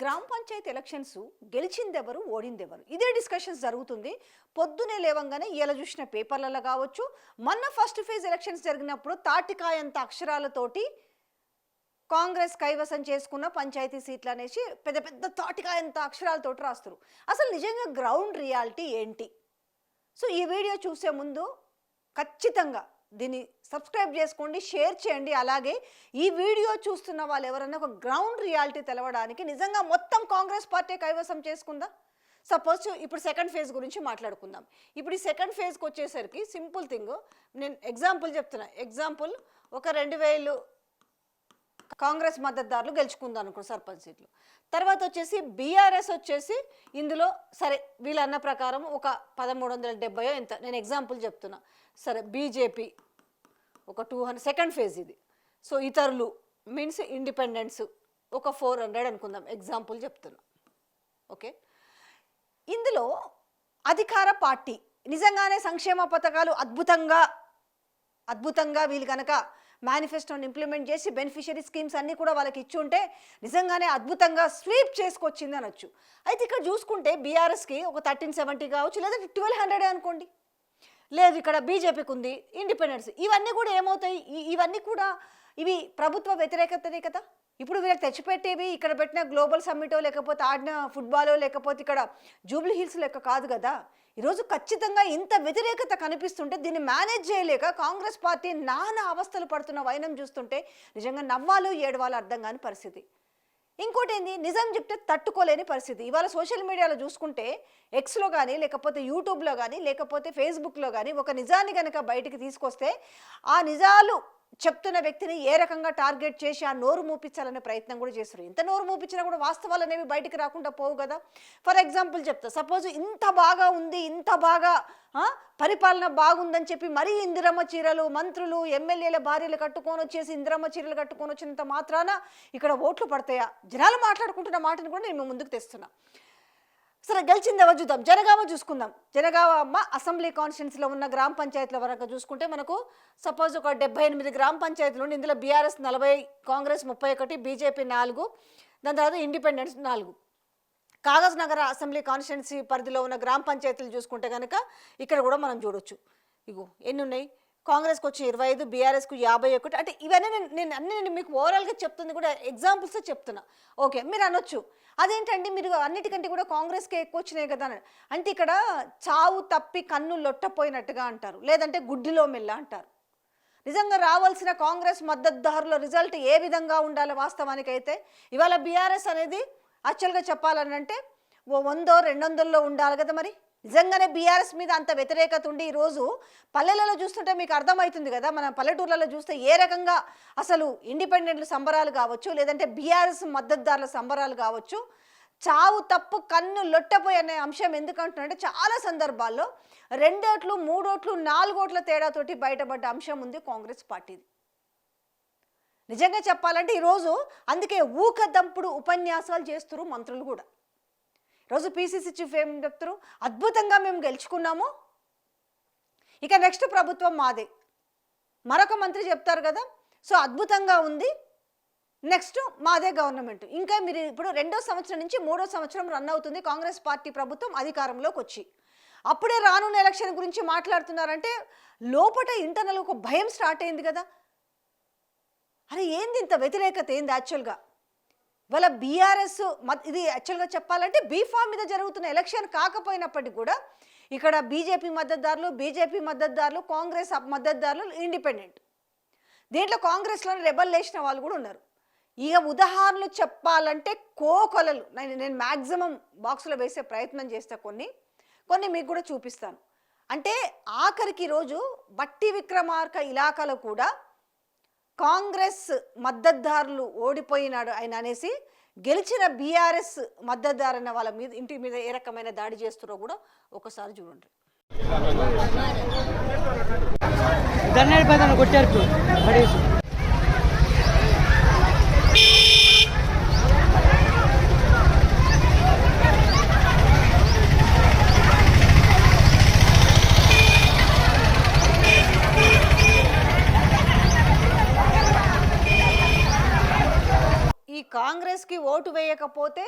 గ్రామ పంచాయతీ ఎలక్షన్స్ గెలిచిందెవరు ఓడిందెవరు ఇదే డిస్కషన్స్ జరుగుతుంది. పొద్దునే లేవంగానే ఇలా చూసిన పేపర్లలో కావచ్చు, మొన్న ఫస్ట్ ఫేజ్ ఎలక్షన్స్ జరిగినప్పుడు తాటికాయంత అక్షరాలతోటి కాంగ్రెస్ కైవసం చేసుకున్న పంచాయతీ సీట్లు అనేసి పెద్ద పెద్ద తాటికాయంత అక్షరాలతోటి రాస్తారు. అసలు నిజంగా గ్రౌండ్ రియాలిటీ ఏంటి? సో ఈ వీడియో చూసే ముందు ఖచ్చితంగా దీన్ని సబ్స్క్రైబ్ చేసుకోండి, షేర్ చేయండి. అలాగే ఈ వీడియో చూస్తున్న వాళ్ళు ఎవరైనా ఒక గ్రౌండ్ రియాలిటీ తెలవడానికి నిజంగా మొత్తం కాంగ్రెస్ పార్టీ కైవసం చేసుకుందా? సపోజ్ ఇప్పుడు సెకండ్ ఫేజ్ గురించి మాట్లాడుకుందాం. ఇప్పుడు ఈ సెకండ్ ఫేజ్కి వచ్చేసరికి సింపుల్ థింగ్, నేను ఎగ్జాంపుల్ చెప్తున్నా. ఎగ్జాంపుల్, ఒక 2000 కాంగ్రెస్ మద్దతుదారులు గెలుచుకుందాం అనుకో సర్పంచ్ సీట్లు. తర్వాత వచ్చేసి బీఆర్ఎస్ వచ్చేసి ఇందులో సరే వీళ్ళు అన్న ప్రకారం ఒక 1370 ఎంత, నేను ఎగ్జాంపుల్ చెప్తున్నా. సరే బీజేపీ ఒక 200, సెకండ్ ఫేజ్ ఇది. సో ఇతరులు మీన్స్ ఇండిపెండెన్స్ ఒక 400 అనుకుందాం, ఎగ్జాంపుల్ చెప్తున్నా. ఓకే, ఇందులో అధికార పార్టీ నిజంగానే సంక్షేమ పథకాలు అద్భుతంగా వీళ్ళు కనుక మేనిఫెస్టోని ఇంప్లిమెంట్ చేసి బెనిఫిషియరీ స్కీమ్స్ అన్నీ కూడా వాళ్ళకి ఇచ్చి ఉంటే నిజంగానే అద్భుతంగా స్వీప్ చేసుకొచ్చింది అనొచ్చు. అయితే ఇక్కడ చూసుకుంటే బీఆర్ఎస్కి ఒక 1370 కావచ్చు, లేదా 1200 అనుకోండి. లేదు ఇక్కడ బీజేపీకి ఉంది, ఇండిపెండెన్స్. ఇవన్నీ కూడా ఏమవుతాయి? ఇవన్నీ కూడా ఇవి ప్రభుత్వ వ్యతిరేకతనే కదా. ఇప్పుడు వీళ్ళకి తెచ్చిపెట్టేవి ఇక్కడ పెట్టిన గ్లోబల్ సమ్మిటో, లేకపోతే ఆడిన ఫుట్బాలో, లేకపోతే ఇక్కడ జూబ్లీ హిల్స్ లెక్క కాదు కదా. ఈరోజు ఖచ్చితంగా ఇంత వ్యతిరేకత కనిపిస్తుంటే దీన్ని మేనేజ్ చేయలేక కాంగ్రెస్ పార్టీ నానా అవస్థలు పడుతున్న వైనం చూస్తుంటే నిజంగా నవ్వాలో ఏడవాలో అర్థం కాని పరిస్థితి. ఇంకోటి ఏంది, నిజం చెప్తే తట్టుకోలేని పరిస్థితి. ఇవాళ సోషల్ మీడియాలో చూసుకుంటే ఎక్స్లో కానీ, లేకపోతే యూట్యూబ్లో కానీ, లేకపోతే ఫేస్బుక్లో కానీ ఒక నిజాన్ని కనుక బయటికి తీసుకొస్తే ఆ నిజాలు చెప్తున్న వ్యక్తిని ఏ రకంగా టార్గెట్ చేసి ఆ నోరు మూపించాలనే ప్రయత్నం కూడా చేస్తారు. ఎంత నోరు మూపించినా కూడా వాస్తవాలు అనేవి బయటికి రాకుండా పోవు కదా. ఫర్ ఎగ్జాంపుల్ చెప్తా, సపోజ్ ఇంత బాగా ఉంది, ఇంత బాగా పరిపాలన బాగుందని చెప్పి మరీ ఇందిరమ్మ చీరలు మంత్రులు ఎమ్మెల్యేల భార్యలు కట్టుకొని వచ్చేసి ఇందిరమ్మ చీరలు కట్టుకొని వచ్చినంత మాత్రాన ఇక్కడ ఓట్లు పడతాయా? జనాలు మాట్లాడుకుంటున్న మాటను కూడా నేను ముందుకు తెస్తున్నా. సరే గెలిచింది ఎవరు చూద్దాం. జనగామ చూసుకుందాం. జనగామ అసెంబ్లీ కాన్స్టిట్యున్సీలో ఉన్న గ్రామ పంచాయతీల వరకు చూసుకుంటే మనకు సపోజ్ ఒక 78 గ్రామ పంచాయతీలు ఉండి ఇందులో బీఆర్ఎస్ 40, కాంగ్రెస్ 31, బీజేపీ 4, దాని తర్వాత independence 4. Kagaz Nagar assembly constituency పరిధిలో ఉన్న గ్రామ పంచాయతీలు చూసుకుంటే కనుక ఇక్కడ కూడా మనం చూడొచ్చు. ఇగో ఎన్ని ఉన్నాయి, కాంగ్రెస్కి వచ్చి 25, బీఆర్ఎస్కు 51. అంటే ఇవన్నీ నేను మీకు ఓవరాల్గా చెప్తుంది కూడా ఎగ్జాంపుల్స్ చెప్తున్నా. ఓకే, మీరు అనొచ్చు అదేంటండి మీరు అన్నిటికంటే కూడా కాంగ్రెస్కే ఎక్కువ వచ్చినాయి కదా అని. అంటే ఇక్కడ చావు తప్పి కన్ను లొట్టపోయినట్టుగా అంటారు, లేదంటే గుడ్డిలో మెల్ల అంటారు. నిజంగా రావాల్సిన కాంగ్రెస్ మద్దతుదారుల రిజల్ట్ ఏ విధంగా ఉండాలి వాస్తవానికి అయితే ఇవాళ బీఆర్ఎస్ అనేది యాక్చువల్గా చెప్పాలని అంటే 100, 200లో ఉండాలి కదా. మరి నిజంగానే బీఆర్ఎస్ మీద అంత వ్యతిరేకత ఉండి ఈరోజు పల్లెలలో చూస్తుంటే మీకు అర్థమవుతుంది కదా. మన పల్లెటూర్లలో చూస్తే ఏ రకంగా అసలు ఇండిపెండెంట్లు సంబరాలు కావచ్చు, లేదంటే బీఆర్ఎస్ మద్దతుదారుల సంబరాలు కావచ్చు, చావు తప్పు కన్ను లొట్టపోయి అనే అంశం ఎందుకంటున్నారంటే చాలా సందర్భాల్లో 2 ఓట్లు, 3 ఓట్లు, 4 ఓట్ల తేడాతోటి బయటపడ్డ అంశం ఉంది కాంగ్రెస్ పార్టీది. నిజంగా చెప్పాలంటే ఈరోజు అందుకే ఊకదంపుడు ఉపన్యాసాలు చేస్తున్నారు మంత్రులు కూడా. రోజు పీసీసీ చీఫ్ ఏం చెప్తారు, అద్భుతంగా మేము గెలుచుకున్నాము, ఇక నెక్స్ట్ ప్రభుత్వం మాదే. మరొక మంత్రి చెప్తారు కదా, సో అద్భుతంగా ఉంది, నెక్స్ట్ మాదే గవర్నమెంట్. ఇంకా మీరు ఇప్పుడు 2వ సంవత్సరం నుంచి 3వ సంవత్సరం రన్ అవుతుంది కాంగ్రెస్ పార్టీ ప్రభుత్వం అధికారంలోకి వచ్చి. అప్పుడే రానున్న ఎలక్షన్ గురించి మాట్లాడుతున్నారంటే లోపల ఇంటర్నల్ ఒక భయం స్టార్ట్ అయింది కదా. అరే ఏంది ఇంత వ్యతిరేకత ఏంది? యాక్చువల్గా ఇవాళ బీఆర్ఎస్ ఇది యాక్చువల్గా చెప్పాలంటే బీఫామ్ మీద జరుగుతున్న ఎలక్షన్ కాకపోయినప్పటికీ కూడా ఇక్కడ బీజేపీ మద్దతుదారులు, కాంగ్రెస్ మద్దతుదారులు, ఇండిపెండెంట్. దీంట్లో కాంగ్రెస్లో రెబల్ వేసిన వాళ్ళు కూడా ఉన్నారు. ఇక ఉదాహరణలు చెప్పాలంటే కోకొలలు. నేను మ్యాక్సిమం బాక్స్లో వేసే ప్రయత్నం చేస్తా, కొన్ని మీకు కూడా చూపిస్తాను. అంటే ఆఖరికి రోజు బట్టి విక్రమార్క ఇలాకాలో కూడా కాంగ్రెస్ మద్దతుదారులు ఓడిపోయినాడు ఆయన అనేసి గెలిచిన బీఆర్ఎస్ మద్దతుదారున్న వాళ్ళ మీద ఇంటి మీద ఏ రకమైన దాడి చేస్తారో కూడా ఒకసారి చూడండి. కాంగ్రెస్కి ఓటు వేయకపోతే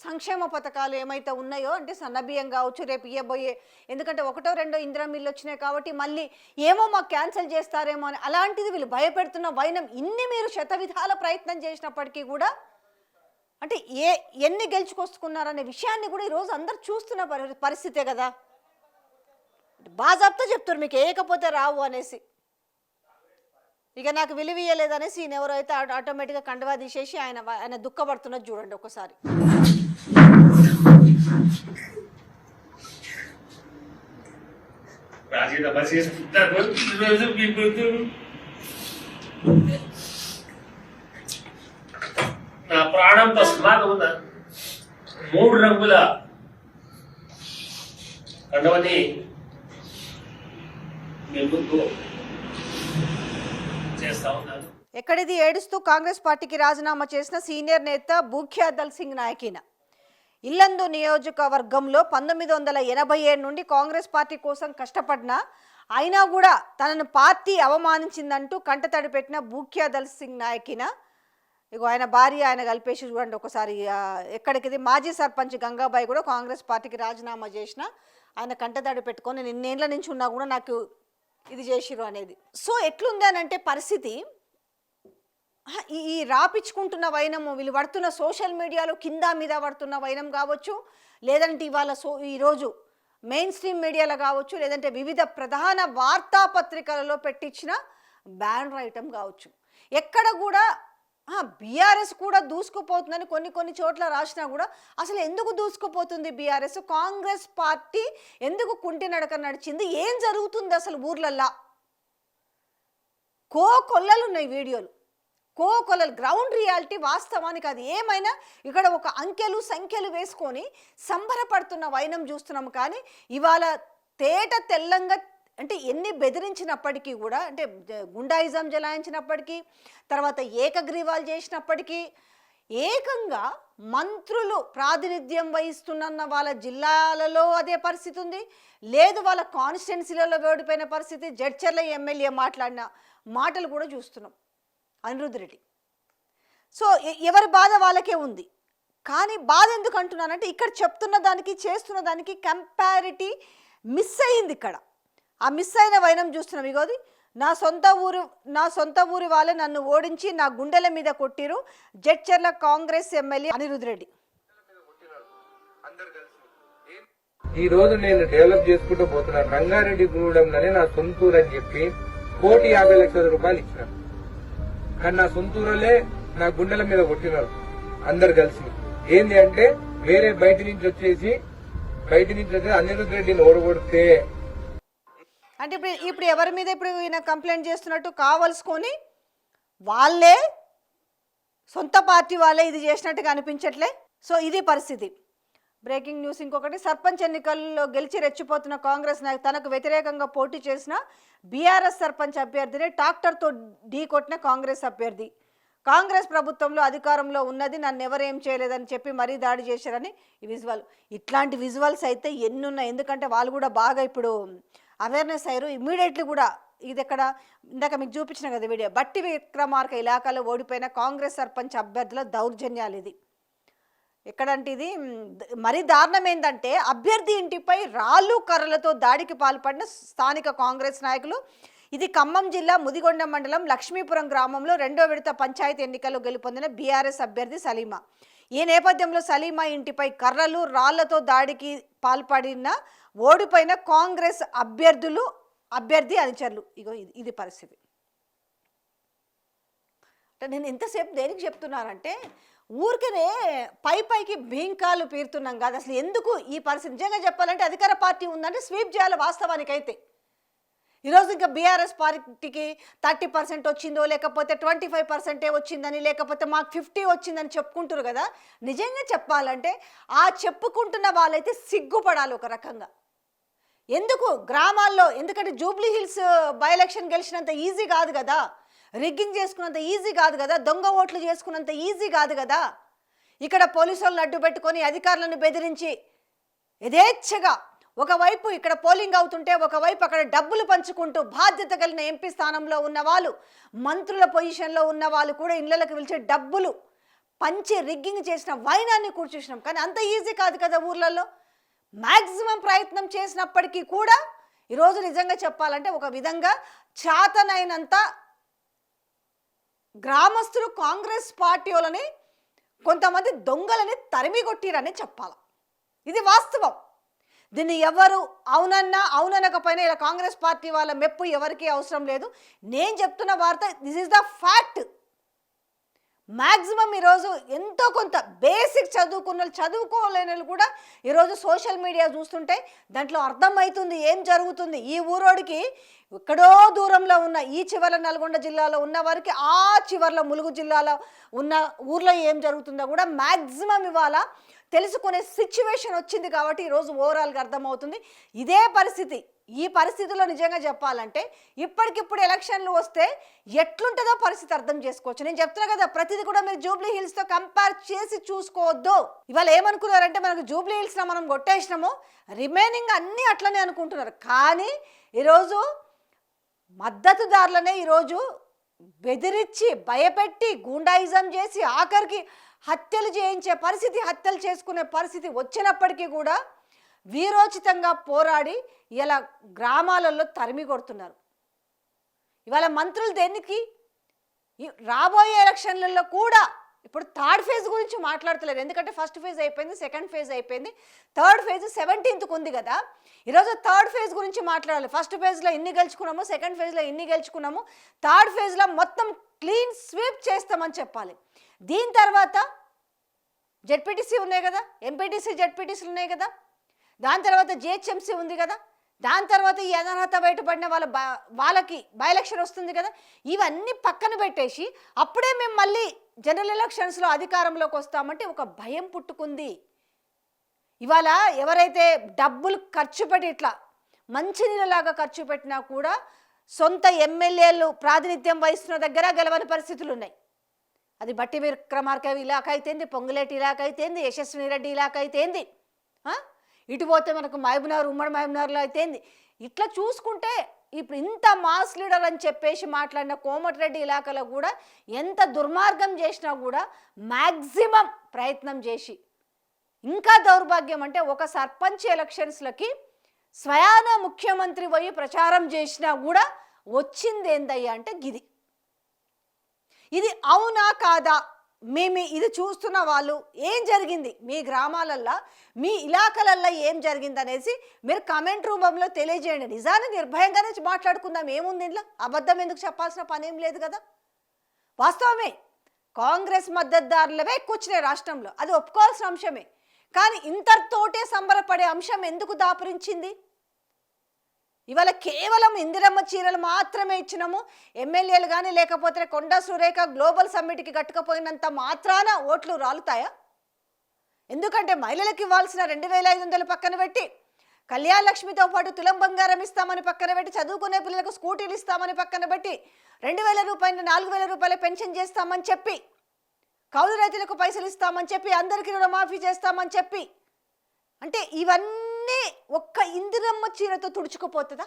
సంక్షేమ పథకాలు ఏమైతే ఉన్నాయో అంటే సన్నబియ్యం కావచ్చు రేపు ఇవ్వబోయే, ఎందుకంటే ఒకటో రెండో ఇందిరా మిల్లు వచ్చినాయి కాబట్టి మళ్ళీ ఏమో మాకు క్యాన్సిల్ చేస్తారేమో అని అలాంటిది వీళ్ళు భయపెడుతున్న వైనం ఇన్ని మీరు శతవిధాల ప్రయత్నం చేసినప్పటికీ కూడా అంటే ఎన్ని గెలుచుకొస్తున్నారనే విషయాన్ని కూడా ఈరోజు అందరు చూస్తున్న పరిస్థితే కదా. బాజాబ్తో చెప్తారు మీకు ఏకపోతే రావు అనేసి, ఇక నాకు విలువ ఇయ్యలేదనేసి ఈయన ఎవరో అయితే ఆటోమేటిక్గా కండువా తీసేసి ఆయన దుఃఖపడుతున్నది చూడండి ఒకసారి. నా ప్రాణంతో సమానం ఉన్న 3 రంగుల కండవని చేస్తా ఉన్నాను. ఎక్కడిది ఏడుస్తూ కాంగ్రెస్ పార్టీకి రాజీనామా చేసిన సీనియర్ నేత భూఖ్యా దల్ సింగ్ నాయకిన ఇల్లందు నియోజకవర్గంలో 1987 నుండి కాంగ్రెస్ పార్టీ కోసం కష్టపడినా అయినా కూడా తనను పార్టీ అవమానించిందంటూ కంటతడి పెట్టిన భూఖ్యా దల్ సింగ్ నాయకిన ఇగో ఆయన భార్య ఆయన కలిపేసి చూడండి ఒకసారి. ఎక్కడికిది మాజీ సర్పంచ్ గంగాబాయి కూడా కాంగ్రెస్ పార్టీకి రాజీనామా చేసిన ఆయన కంటతడి పెట్టుకొని నిన్నేళ్ల నుంచి ఉన్నా కూడా నాకు ఇది చేసిరు అనేది. సో ఎట్లుంది అని అంటే పరిస్థితి, ఈ రాపించుకుంటున్న వైనము వీళ్ళు పడుతున్న సోషల్ మీడియాలో కింద మీద పడుతున్న వైనం కావచ్చు, లేదంటే ఇవాళ ఈరోజు మెయిన్ స్ట్రీమ్ మీడియాలో కావచ్చు, లేదంటే వివిధ ప్రధాన వార్తాపత్రికలలో పెట్టించిన బ్యానర్ ఐటమ్ కావచ్చు, ఎక్కడ కూడా బీఆర్ఎస్ కూడా దూసుకుపోతుందని కొన్ని చోట్ల రాసినా కూడా అసలు ఎందుకు దూసుకుపోతుంది బీఆర్ఎస్, కాంగ్రెస్ పార్టీ ఎందుకు కుంటి నడక నడిచింది, ఏం జరుగుతుంది అసలు ఊర్లల్లా, కొల్లలు ఉన్నాయి వీడియోలు, కొల్లలు గ్రౌండ్ రియాలిటీ వాస్తవానికి అది ఏమైనా ఇక్కడ ఒక అంకెలు సంఖ్యలు వేసుకొని సంబరపడుతున్న వైనం చూస్తున్నాము. కానీ ఇవాళ తేట తెల్లంగా అంటే ఎన్ని బెదిరించినప్పటికీ కూడా, అంటే గుండాయిజం జలాయించినప్పటికీ, తర్వాత ఏకగ్రీవాలు చేసినప్పటికీ, ఏకంగా మంత్రులు ప్రాతినిధ్యం వహిస్తున్న వాళ్ళ జిల్లాలలో అదే పరిస్థితి ఉంది, లేదు వాళ్ళ కాన్స్టిట్యున్సీలలో ఓడిపోయిన పరిస్థితి, జడ్చర్ల ఎమ్మెల్యే మాట్లాడిన మాటలు కూడా చూస్తున్నాం అనిరుద్ధ్ రెడ్డి. సో ఎవరి బాధ వాళ్ళకే ఉంది. కానీ బాధ ఎందుకు అంటున్నానంటే ఇక్కడ చెప్తున్న దానికి చేస్తున్న దానికి కంపారిటీ మిస్ అయ్యింది. ఇక్కడ ఆ మిస్ అయిన వైనం చూస్తున్నాం. ఇగోది నా సొంత ఊరి వాళ్ళే నన్ను ఓడించి నా గుండెల మీద కొట్టిరు జడ్చర్ల కాంగ్రెస్ ఎమ్మెల్యే అనిరుద్ధ్ రెడ్డి. ఈ రోజు నేను డెవలప్ చేసుకుంటూ పోతున్నాను. రంగారెడ్డి గూడెంలోనే నా సొంతూరు అని చెప్పి 1,50,00,000 రూపాయలు ఇచ్చినారు. కానీ నా సొంతూరులే నా గుండెల మీద కొట్టినారు అందరు కలిసి. ఏంది అంటే వేరే బయట నుంచి వచ్చేసి అనిరుద్ధ్ రెడ్డిని ఓడగొడితే, అంటే ఇప్పుడు ఎవరి మీద ఇప్పుడు ఈయన కంప్లైంట్ చేస్తున్నట్టు కావలసుకొని వాళ్ళే సొంత పార్టీ వాళ్ళే ఇది చేసినట్టుగా అనిపించట్లే. సో ఇది పరిస్థితి. బ్రేకింగ్ న్యూస్ ఇంకొకటి, సర్పంచ్ ఎన్నికల్లో గెలిచి రెచ్చిపోతున్న కాంగ్రెస్ నాయకు తనకు వ్యతిరేకంగా పోటీ చేసిన బీఆర్ఎస్ సర్పంచ్ అభ్యర్థిని ట్రాక్టర్తో ఢీ కొట్టిన కాంగ్రెస్ అభ్యర్థి. కాంగ్రెస్ ప్రభుత్వంలో అధికారంలో ఉన్నది నన్ను ఎవరేం చేయలేదని చెప్పి మరీ దాడి చేశారని ఈ విజువల్. ఇట్లాంటి విజువల్స్ అయితే ఎన్నున్నాయి, ఎందుకంటే వాళ్ళు కూడా బాగా ఇప్పుడు అవేర్నెస్ అయ్యారు. ఇమ్మీడియట్లీ కూడా ఇది ఎక్కడ ఇందాక మీకు చూపించిన కదా వీడియో, బట్టి విక్రమార్క ఇలాకాలో ఓడిపోయిన కాంగ్రెస్ సర్పంచ్ అభ్యర్థుల దౌర్జన్యాలు. ఇది ఎక్కడంటే ఇది మరీ దారుణం ఏంటంటే అభ్యర్థి ఇంటిపై రాళ్ళు కర్రలతో దాడికి పాల్పడిన స్థానిక కాంగ్రెస్ నాయకులు. ఇది ఖమ్మం జిల్లా ముదిగొండ మండలం లక్ష్మీపురం గ్రామంలో 2వ విడత పంచాయతీ ఎన్నికల్లో గెలుపొందిన బీఆర్ఎస్ అభ్యర్థి సలీమా. ఈ నేపథ్యంలో సలీమా ఇంటిపై కర్రలు రాళ్లతో దాడికి పాల్పడిన ఓడిపోయిన కాంగ్రెస్ అభ్యర్థి అనుచరులు. ఇగో ఇది పరిస్థితి. అంటే నేను ఎంతసేపు దేనికి చెప్తున్నానంటే ఊరికనే పైకి భీంకాలు పీరుతున్నాం కాదు. అసలు ఎందుకు ఈ పరిస్థితి నిజంగా చెప్పాలంటే అధికార పార్టీ ఉందంటే స్వీప్ చేయాలి వాస్తవానికైతే. ఈరోజు ఇంకా బీఆర్ఎస్ పార్టీకి 30% వచ్చిందో, లేకపోతే 25% వచ్చిందని, లేకపోతే మాకు 50 వచ్చిందని చెప్పుకుంటారు కదా. నిజంగా చెప్పాలంటే ఆ చెప్పుకుంటున్న వాళ్ళైతే సిగ్గుపడాలి ఒక రకంగా. ఎందుకు గ్రామాల్లో, ఎందుకంటే జూబ్లీ హిల్స్ బై ఎలక్షన్ గెలిచినంత ఈజీ కాదు కదా, రిగ్గింగ్ చేసుకున్నంత ఈజీ కాదు కదా, దొంగ ఓట్లు చేసుకున్నంత ఈజీ కాదు కదా. ఇక్కడ పోలీసు వాళ్ళని అడ్డు పెట్టుకొని అధికారులను బెదిరించి యథేచ్ఛగా ఒకవైపు ఇక్కడ పోలింగ్ అవుతుంటే ఒకవైపు అక్కడ డబ్బులు పంచుకుంటూ బాధ్యత కలిగిన ఎంపీ స్థానంలో ఉన్న వాళ్ళు, మంత్రుల పొజిషన్లో ఉన్న వాళ్ళు కూడా ఇళ్లకి పిలిచే డబ్బులు పంచి రిగ్గింగ్ చేసిన వైనాన్ని కూడా చూసినాం. కానీ అంత ఈజీ కాదు కదా ఊర్లలో. మ్యాక్సిమం ప్రయత్నం చేసినప్పటికీ కూడా ఈరోజు నిజంగా చెప్పాలంటే ఒక విధంగా చేతనైనంత గ్రామస్తులు కాంగ్రెస్ పార్టీ వాళ్ళని కొంతమంది దొంగలని తరిమి కొట్టిరని చెప్పాలి. ఇది వాస్తవం. దీన్ని ఎవరు అవుననకపోయినా ఇలా కాంగ్రెస్ పార్టీ వాళ్ళ మెప్పు ఎవరికీ అవసరం లేదు. నేను చెప్తున్న వార్త, this is the fact. Maximum ఈరోజు ఎంతో కొంత బేసిక్ చదువుకోలేని వాళ్ళు కూడా ఈరోజు సోషల్ మీడియా చూస్తుంటే దాంట్లో అర్థమవుతుంది ఏం జరుగుతుంది. ఈ ఊరోడికి ఎక్కడో దూరంలో ఉన్న ఈ చివర నల్గొండ జిల్లాలో ఉన్న వారికి ఆ చివర్లో ములుగు జిల్లాలో ఉన్న ఊర్లో ఏం జరుగుతుందో కూడా మ్యాక్సిమం ఇవాళ తెలుసుకునే సిచ్యువేషన్ వచ్చింది. కాబట్టి ఈరోజు ఓవరాల్గా అర్థమవుతుంది. ఇదే పరిస్థితి, ఈ పరిస్థితిలో నిజంగా చెప్పాలంటే ఇప్పటికిప్పుడు ఎలక్షన్లు వస్తే ఎట్లుంటుందో పరిస్థితి అర్థం చేసుకోవచ్చు. నేను చెప్తున్నా కదా, ప్రతిదీ కూడా మీరు జూబ్లీ హిల్స్తో కంపేర్ చేసి చూసుకోవద్దు. ఇవాళ ఏమనుకున్నారంటే మనకు జూబ్లీ హిల్స్లో మనం కొట్టేసినాము, రిమైనింగ్ అన్నీ అట్లనే అనుకుంటున్నారు. కానీ ఈరోజు మద్దతుదారులనే ఈరోజు బెదిరించి భయపెట్టి గూండాయిజం చేసి ఆఖరికి హత్యలు చేయించే పరిస్థితి, హత్యలు చేసుకునే పరిస్థితి వచ్చినప్పటికీ కూడా వీరోచితంగా పోరాడి ఇలా గ్రామాలలో తరిమి కొడుతున్నారు. ఇవాళ మంత్రులు దేనికి రాబోయే ఎలక్షన్లలో కూడా ఇప్పుడు థర్డ్ ఫేజ్ గురించి మాట్లాడతలేరు. ఎందుకంటే ఫస్ట్ ఫేజ్ అయిపోయింది, సెకండ్ ఫేజ్ అయిపోయింది, థర్డ్ ఫేజ్ 17th ఉంది కదా. ఈరోజు థర్డ్ ఫేజ్ గురించి మాట్లాడాలి. ఫస్ట్ ఫేజ్లో ఇన్ని గెలుచుకున్నాము, సెకండ్ ఫేజ్లో ఇన్ని గెలుచుకున్నాము, థర్డ్ ఫేజ్లో మొత్తం క్లీన్ స్వీప్ చేస్తామని చెప్పాలి. దీని తర్వాత జెడ్పీటీసీ ఉన్నాయి కదా, ఎంపీటీసీ జెడ్పీటీసీలు ఉన్నాయి కదా, దాని తర్వాత జిహెచ్ఎంసీ ఉంది కదా, దాని తర్వాత ఈ అనర్హత బయటపడిన వాళ్ళకి బై ఎలక్షన్ వస్తుంది కదా. ఇవన్నీ పక్కన పెట్టేసి అప్పుడే మేము మళ్ళీ జనరల్ ఎలక్షన్స్లో అధికారంలోకి వస్తామంటే ఒక భయం పుట్టుకుంది. ఇవాళ ఎవరైతే డబ్బులు ఖర్చు పెట్టి ఇట్లా మంచినీళ్ళలాగా ఖర్చు పెట్టినా కూడా సొంత ఎమ్మెల్యేలు ప్రాతినిధ్యం వహిస్తున్న దగ్గర గెలవని పరిస్థితులు ఉన్నాయి. అది బట్టి విక్రమార్క ఇలాఖ అయితేంది, పొంగులేటి ఇలాఖ అయితేంది, యశస్విని రెడ్డి ఇలాఖ అయితేంది, ఇటు పోతే మనకు మహబూబ్నగర్ ఉమ్మడి మహబూబ్నగర్లో అయితేంది. ఇట్లా చూసుకుంటే ఇప్పుడు ఇంత మాస్ లీడర్ అని చెప్పేసి మాట్లాడిన కోమటిరెడ్డి ఇలాఖలో కూడా ఎంత దుర్మార్గం చేసినా కూడా మ్యాక్సిమం ప్రయత్నం చేసి, ఇంకా దౌర్భాగ్యం అంటే ఒక సర్పంచ్ ఎలక్షన్స్లకి స్వయాన ముఖ్యమంత్రి పోయి ప్రచారం చేసినా కూడా వచ్చింది ఏందయ్యా అంటే ఇది అవునా కాదా? మేము ఇది చూస్తున్న వాళ్ళు ఏం జరిగింది మీ గ్రామాలల్లో, మీ ఇలాకలల్లో ఏం జరిగింది అనేసి మీరు కామెంట్ రూపంలో తెలియజేయండి. నిజాన్ని నిర్భయంగానే మాట్లాడుకుందాం, ఏముంది ఇంట్లో అబద్ధం ఎందుకు చెప్పాల్సిన పని ఏం లేదు కదా. వాస్తవమే, కాంగ్రెస్ మద్దతుదారులవే ఎక్కువ వచ్చినాయి రాష్ట్రంలో, అది ఒప్పుకోవాల్సిన అంశమే. కానీ ఇంతతోటే సంబరపడే అంశం ఎందుకు దాపురించింది? ఇవాళ కేవలం ఇందిరమ్మ చీరలు మాత్రమే ఇచ్చినాము, ఎమ్మెల్యేలు కానీ లేకపోతే కొండా సురేఖ గ్లోబల్ సమ్మిట్కి కట్టుకపోయినంత మాత్రాన ఓట్లు రాలుతాయా? ఎందుకంటే మహిళలకు ఇవ్వాల్సిన 2500 పక్కన పెట్టి, కళ్యాణ లక్ష్మితో పాటు తులం బంగారం ఇస్తామని పక్కన పెట్టి, చదువుకునే పిల్లలకు స్కూటీలు ఇస్తామని పక్కన పెట్టి, 2000 రూపాయలు 4000 రూపాయలు పెన్షన్ చేస్తామని చెప్పి, కౌలు రైతులకు పైసలు ఇస్తామని చెప్పి, అందరికీ రుణమాఫీ చేస్తామని చెప్పి, అంటే ఇవన్నీ ఒక్క ఇందిరమ్మ చీరతో తుడుచుకుపోతుందా?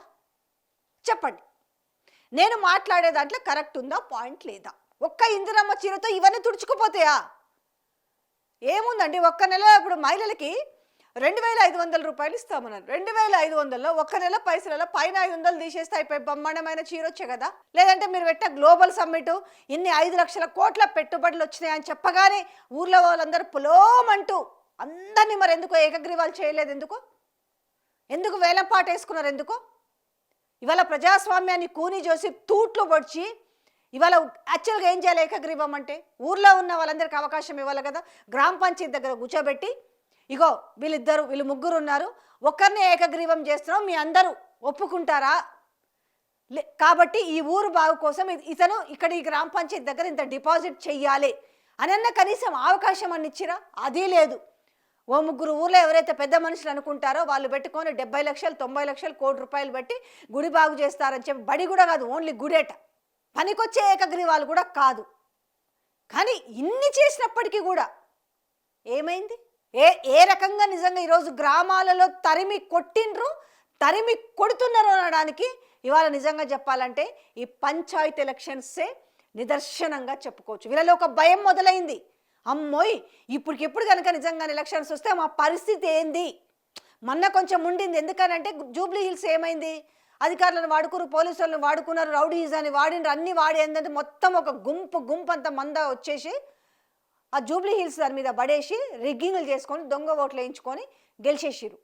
చెప్పండి. నేను మాట్లాడే దాంట్లో కరెక్ట్ ఉందా, పాయింట్ లేదా? ఒక్క ఇందిరమ్మ చీరతో ఇవన్నీ తుడుచుకుపోతాయా? ఏముందండి, ఒక్క నెల ఇప్పుడు మహిళలకి 2500 రూపాయలు ఇస్తామన్నారు. 2500లో ఒక్క నెల పైసలలో పైన 500 తీసేస్తే అయిపోయి బ్రహ్మాండమైన చీర వచ్చే కదా. లేదంటే మీరు పెట్ట గ్లోబల్ సమ్మిట్ ఇన్ని 5 లక్షల కోట్ల పెట్టుబడులు వచ్చినాయని చెప్పగానే ఊర్లో వాళ్ళందరూ పులోమంటూ అందరినీ మరి ఎందుకో ఏకగ్రీవాలు చేయలేదు? ఎందుకు వేలంపాట వేసుకున్నారు? ఎందుకు ఇవాళ ప్రజాస్వామ్యాన్ని కూని చేసి తూట్లు పొడిచి ఇవాళ యాక్చువల్గా ఏం చేయాలి? ఏకగ్రీవం అంటే ఊర్లో ఉన్న వాళ్ళందరికీ అవకాశం ఇవ్వాలి కదా. గ్రామ పంచాయతీ దగ్గర కూర్చోబెట్టి, ఇగో వీళ్ళు ముగ్గురు ఉన్నారు, ఒక్కరిని ఏకగ్రీవం చేస్తున్నాం, మీ అందరూ ఒప్పుకుంటారా? కాబట్టి ఈ ఊరు బాగు కోసం ఇతను ఇక్కడ ఈ గ్రామ పంచాయతీ దగ్గర ఇంత డిపాజిట్ చెయ్యాలి అన్న కనీసం అవకాశం అని ఇచ్చిరా? అది లేదు. ఓ ముగ్గురు ఊర్లో ఎవరైతే పెద్ద మనుషులు అనుకుంటారో వాళ్ళు పెట్టుకొని 70 లక్షలు 90 లక్షలు కోటి రూపాయలు పెట్టి గుడి బాగు చేస్తారని చెప్పి, బడి కూడా కాదు, ఓన్లీ గుడేట, పనికొచ్చే ఏకగ్రీవాలు కూడా కాదు. కానీ ఇన్ని చేసినప్పటికీ కూడా ఏమైంది? ఏ రకంగా నిజంగా ఈరోజు గ్రామాలలో తరిమి కొట్టిండ్రు, తరిమి కొడుతున్నారు అనడానికి ఇవాళ నిజంగా చెప్పాలంటే ఈ పంచాయతీ ఎలక్షన్సే నిదర్శనంగా చెప్పుకోవచ్చు. వీళ్ళలో ఒక భయం మొదలైంది. అమ్మోయ్ ఇప్పటికిప్పుడు కనుక నిజంగానే ఎలక్షన్స్ వస్తే మా పరిస్థితి ఏంది? మొన్న కొంచెం ఉండింది, ఎందుకనంటే జూబ్లీ హిల్స్ ఏమైంది, అధికారులను వాడుకున్నారు, పోలీసులను వాడుకున్నారు, రౌడీజాన్ని వాడినారు, అన్ని వాడి ఏంటంటే మొత్తం ఒక గుంపు అంత మంద వచ్చేసి ఆ జూబ్లీ హిల్స్ దాని మీద పడేసి రిగ్గింగ్లు చేసుకొని దొంగ ఓట్లు వేయించుకొని గెలిచేసిరు.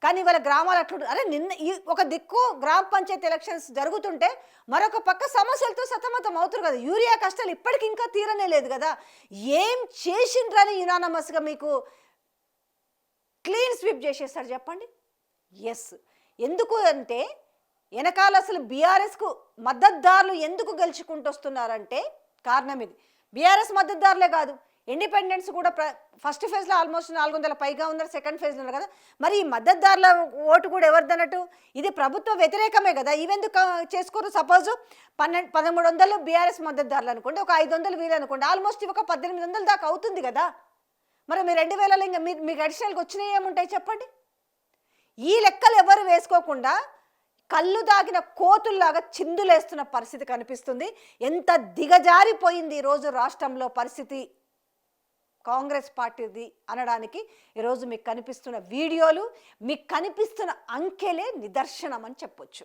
కానీ వాళ్ళ గ్రామాలు అట్లు అరే నిన్న ఈ ఒక దిక్కు గ్రామ పంచాయతీ ఎలక్షన్స్ జరుగుతుంటే మరొక పక్క సమస్యలతో సతమతం అవుతారు కదా. యూరియా కష్టాలు ఇప్పటికి ఇంకా తీరనే లేదు కదా. ఏం చేసిండ్రని యునానమస్గా మీకు క్లీన్ స్వీప్ చేసేస్తారు చెప్పండి? ఎస్, ఎందుకు అంటే వెనకాల అసలు బీఆర్ఎస్కు మద్దతుదారులు ఎందుకు గెలుచుకుంటూ వస్తున్నారంటే కారణం ఇది. బీఆర్ఎస్ మద్దతుదారులే కాదు, ఇండిపెండెన్స్ కూడా ఫస్ట్ ఫేజ్లో ఆల్మోస్ట్ 400 పైగా ఉన్నారు, సెకండ్ ఫేజ్లో ఉన్నారు కదా. మరి ఈ మద్దతుదారుల ఓటు కూడా ఎవరిదన్నట్టు? ఇది ప్రభుత్వ వ్యతిరేకమే కదా. ఇవెందుకు చేసుకోరు? సపోజ్ 1300 బీఆర్ఎస్ మద్దతుదారులు అనుకోండి, ఒక 500 వీలు అనుకోండి, ఆల్మోస్ట్ ఒక 1800 దాకా అవుతుంది కదా. మరి మీ 2000 ఇంకా మీకు అడిషనల్గా వచ్చినాయి ఏముంటాయి చెప్పండి? ఈ లెక్కలు ఎవరు వేసుకోకుండా కళ్ళు దాగిన కోతుల్లాగా చిందులేస్తున్న పరిస్థితి కనిపిస్తుంది. ఎంత దిగజారిపోయింది ఈరోజు రాష్ట్రంలో పరిస్థితి కాంగ్రెస్ పార్టీది అనడానికి ఈరోజు మీకు కనిపిస్తున్న వీడియోలు, మీకు కనిపిస్తున్న అంకెలే నిదర్శనం అని చెప్పొచ్చు.